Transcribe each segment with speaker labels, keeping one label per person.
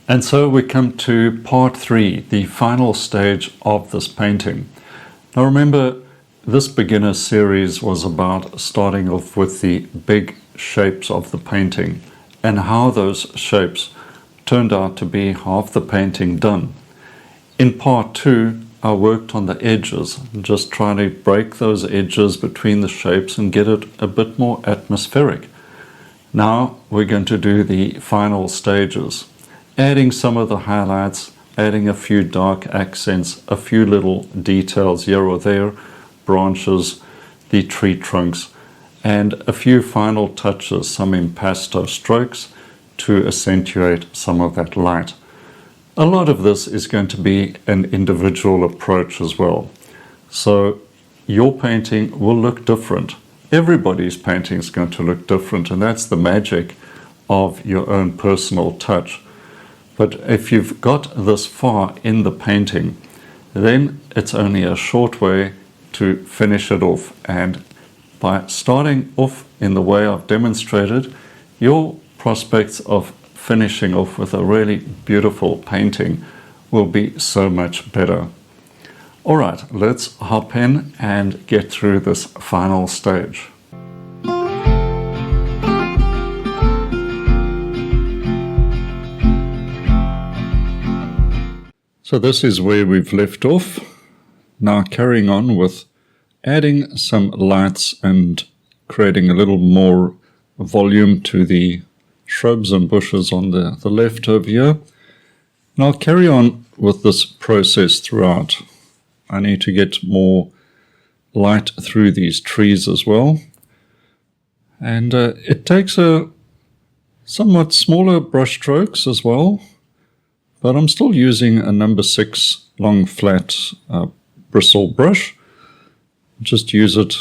Speaker 1: And so we come to part 3, the final stage of this painting. Now remember, this beginner series was about starting off with the big shapes of the painting and how those shapes turned out to be half the painting done. In part 2, I worked on the edges, just trying to break those edges between the shapes and get it a bit more atmospheric. Now we're going to do the final stages, adding some of the highlights, adding a few dark accents, a few little details here or there, branches, the tree trunks, and a few final touches, some impasto strokes to accentuate some of that light. A lot of this is going to be an individual approach as well. So your painting will look different. Everybody's painting is going to look different, and that's the magic of your own personal touch. But if you've got this far in the painting, then it's only a short way to finish it off. And by starting off in the way I've demonstrated, your prospects of finishing off with a really beautiful painting will be so much better. All right, let's hop in and get through this final stage. So this is where we've left off. Now carrying on with adding some lights and creating a little more volume to the shrubs and bushes on the left over here. And I'll carry on with this process throughout. I need to get more light through these trees as well. And it takes a somewhat smaller brush strokes as well, but I'm still using a number 6 long flat bristle brush. Just use it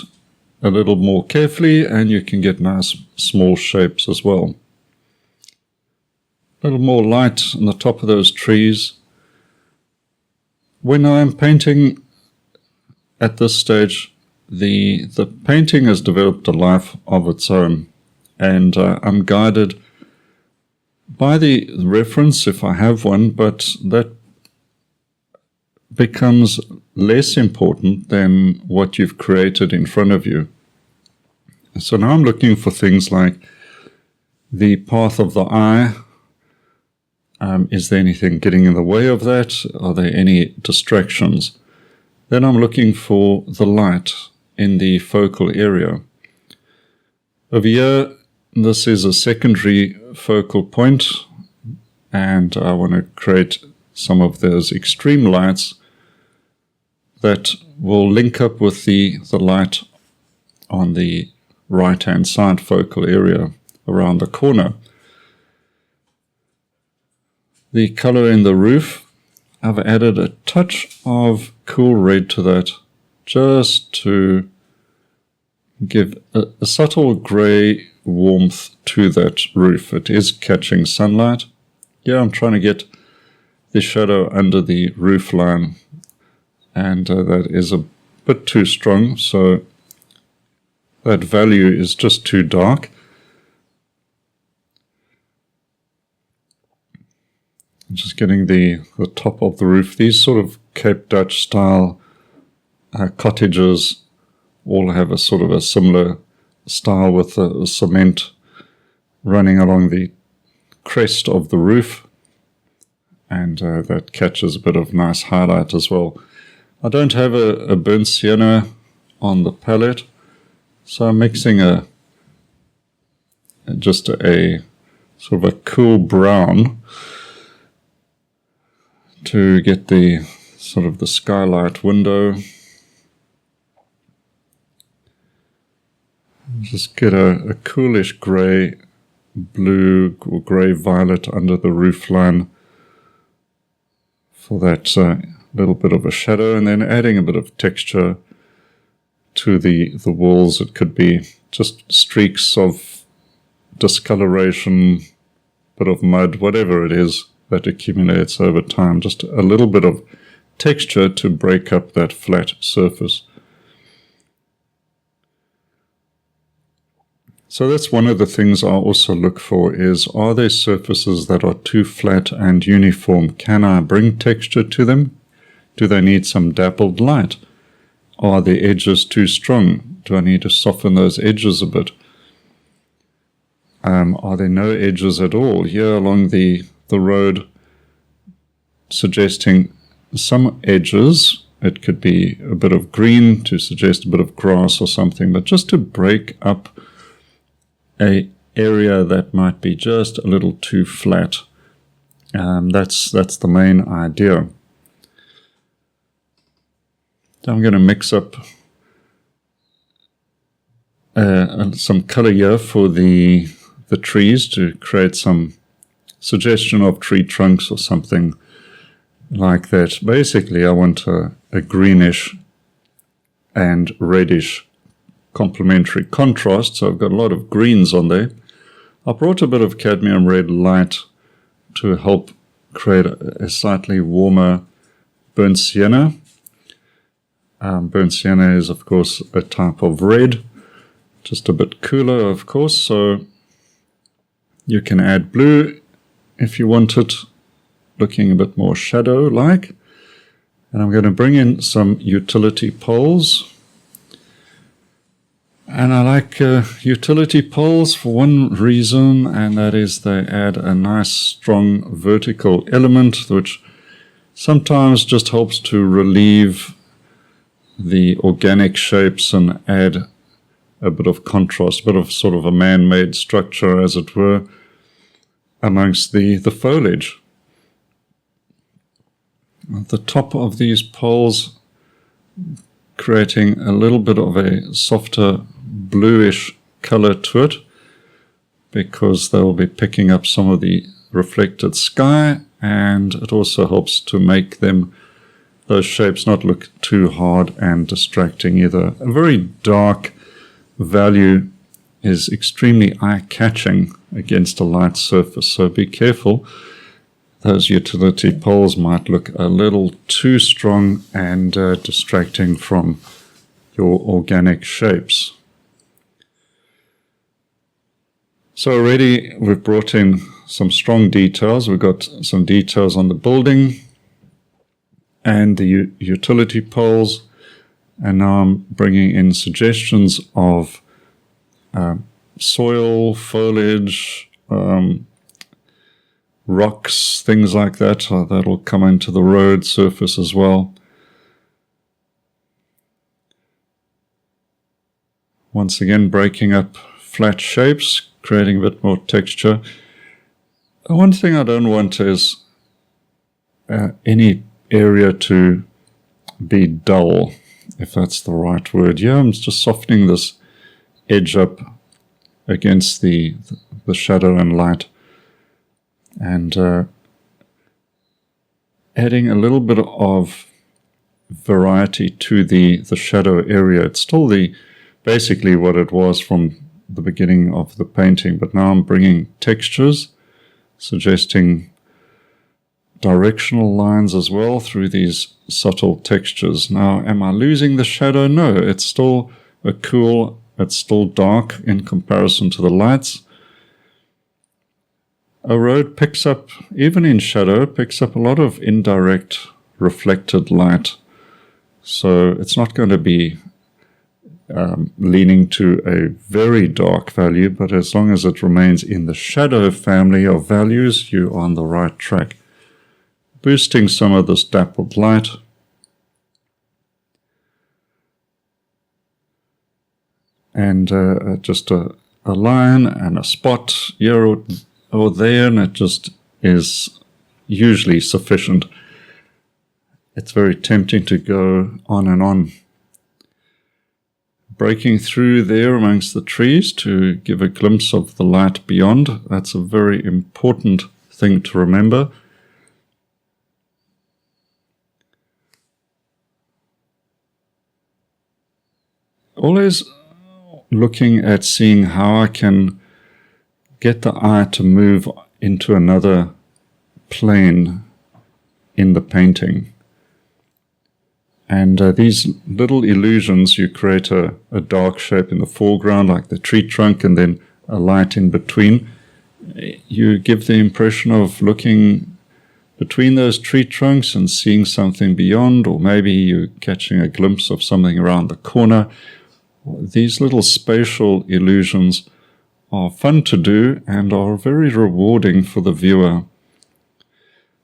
Speaker 1: a little more carefully and you can get nice small shapes as well. A little more light on the top of those trees. When I'm painting at this stage, the painting has developed a life of its own, and I'm guided by the reference if I have one, but that becomes less important than what you've created in front of you. So now I'm looking for things like the path of the eye. Is there anything getting in the way of that? Are there any distractions? Then I'm looking for the light in the focal area. Over here, this is a secondary focal point, and I want to create some of those extreme lights that will link up with the light on the right-hand side focal area around the corner. The color in the roof, I've added a touch of cool red to that just to give a subtle grey warmth to that roof. It is catching sunlight. Yeah, I'm trying to get the shadow under the roof line, and that is a bit too strong, so that value is just too dark. Just getting the top of the roof. These sort of Cape Dutch style cottages all have a sort of a similar style with the cement running along the crest of the roof, and that catches a bit of nice highlight as well. I don't have a burnt sienna on the palette, so I'm mixing just a sort of a cool brown to get the sort of the skylight window. Just get a coolish grey, blue or grey violet under the roof line for that little bit of a shadow, and then adding a bit of texture to the walls. It could be just streaks of discoloration, bit of mud, whatever it is that accumulates over time, just a little bit of texture to break up that flat surface. So that's one of the things I also look for is, are there surfaces that are too flat and uniform? Can I bring texture to them? Do they need some dappled light? Are the edges too strong? Do I need to soften those edges a bit? Are there no edges at all? Here along the road, suggesting some edges. It could be a bit of green to suggest a bit of grass or something, but just to break up a area that might be just a little too flat. That's the main idea. So I'm going to mix up some color here for the trees to create some suggestion of tree trunks or something like that. Basically, I want a greenish and reddish complementary contrast, so I've got a lot of greens on there. I brought a bit of cadmium red light to help create a slightly warmer burnt sienna. Burnt sienna is, of course, a type of red, just a bit cooler, of course, so you can add blue if you want it, looking a bit more shadow-like. And I'm going to bring in some utility poles. And I like utility poles for one reason, and that is they add a nice strong vertical element, which sometimes just helps to relieve the organic shapes and add a bit of contrast, a bit of sort of a man-made structure, as it were, amongst the foliage. At the top of these poles, creating a little bit of a softer bluish color to it, because they will be picking up some of the reflected sky, and it also helps to make those shapes not look too hard and distracting either. A very dark value is extremely eye-catching against a light surface, so be careful. Those utility poles might look a little too strong and distracting from your organic shapes. So already we've brought in some strong details. We've got some details on the building and the utility poles, and now I'm bringing in suggestions of soil, foliage, rocks, things like that. That'll come into the road surface as well. Once again, breaking up flat shapes, creating a bit more texture. One thing I don't want is any area to be dull, if that's the right word. Yeah, I'm just softening this edge up against the shadow and light, and adding a little bit of variety to the shadow area. It's still basically what it was from the beginning of the painting, but now I'm bringing textures, suggesting directional lines as well through these subtle textures. Now, am I losing the shadow? No, it's still it's still dark in comparison to the lights. A road picks up, even in shadow, picks up a lot of indirect reflected light. So it's not going to be leaning to a very dark value, but as long as it remains in the shadow family of values, you're on the right track. Boosting some of this dappled light. And just a line and a spot here or there, and it just is usually sufficient. It's very tempting to go on and on. Breaking through there amongst the trees to give a glimpse of the light beyond. That's a very important thing to remember. Always looking at seeing how I can get the eye to move into another plane in the painting. And these little illusions, you create a dark shape in the foreground, like the tree trunk, and then a light in between. You give the impression of looking between those tree trunks and seeing something beyond, or maybe you're catching a glimpse of something around the corner. These little spatial illusions are fun to do and are very rewarding for the viewer.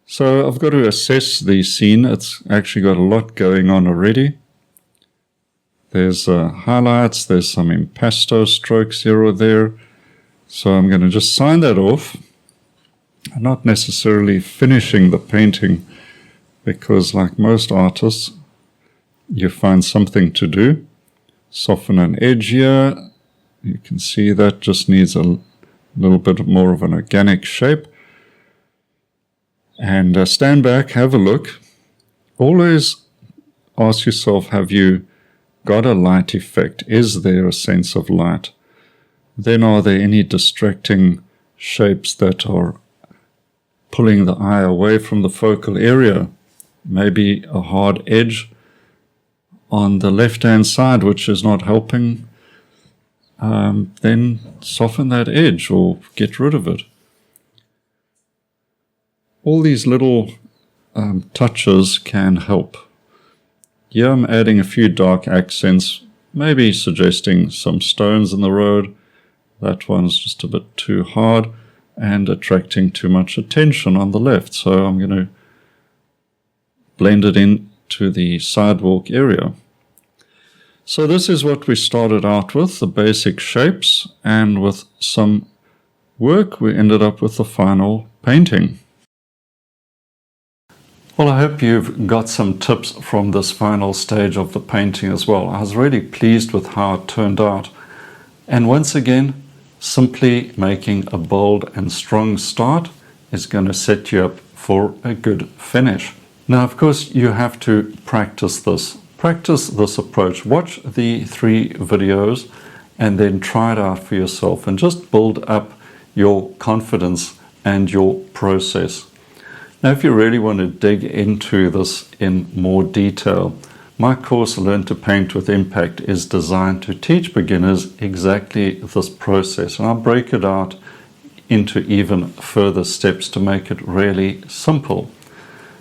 Speaker 1: So I've got to assess the scene. It's actually got a lot going on already. There's highlights, there's some impasto strokes here or there. So I'm going to just sign that off. I'm not necessarily finishing the painting because, like most artists, you find something to do. Soften an edge here. You can see that just needs a little bit more of an organic shape. And stand back, have a look. Always ask yourself, have you got a light effect? Is there a sense of light? Then are there any distracting shapes that are pulling the eye away from the focal area? Maybe a hard edge on the left-hand side which is not helping. Then soften that edge or get rid of it. All these little touches can help. Here I'm adding a few dark accents, maybe suggesting some stones in the road. That one's just a bit too hard and attracting too much attention on the left. So I'm going to blend it into the sidewalk area. So this is what we started out with, the basic shapes, and with some work we ended up with the final painting. Well, I hope you've got some tips from this final stage of the painting as well. I was really pleased with how it turned out. And once again, simply making a bold and strong start is going to set you up for a good finish. Now, of course, you have to practice this. Practice this approach. Watch the 3 videos and then try it out for yourself and just build up your confidence and your process. Now, if you really want to dig into this in more detail, my course Learn to Paint with Impact is designed to teach beginners exactly this process. And I'll break it out into even further steps to make it really simple.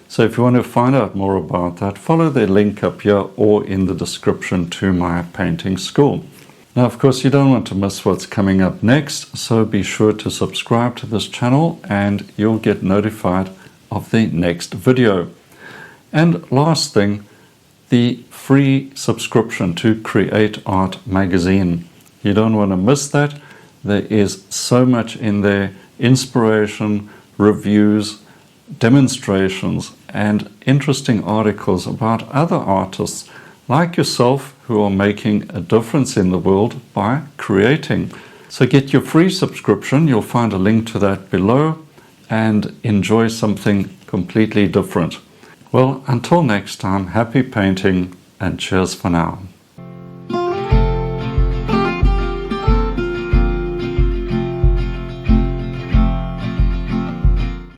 Speaker 1: So if you want to find out more about that, follow the link up here or in the description to my painting school. Now, of course, you don't want to miss what's coming up next, so be sure to subscribe to this channel and you'll get notified of the next video. And last thing, the free subscription to Create Art magazine. You don't want to miss that. There is so much in there: inspiration, reviews, demonstrations, and interesting articles about other artists like yourself who are making a difference in the world by creating. So get your free subscription. You'll find a link to that below, and enjoy something completely different. Well, until next time, happy painting and cheers for now.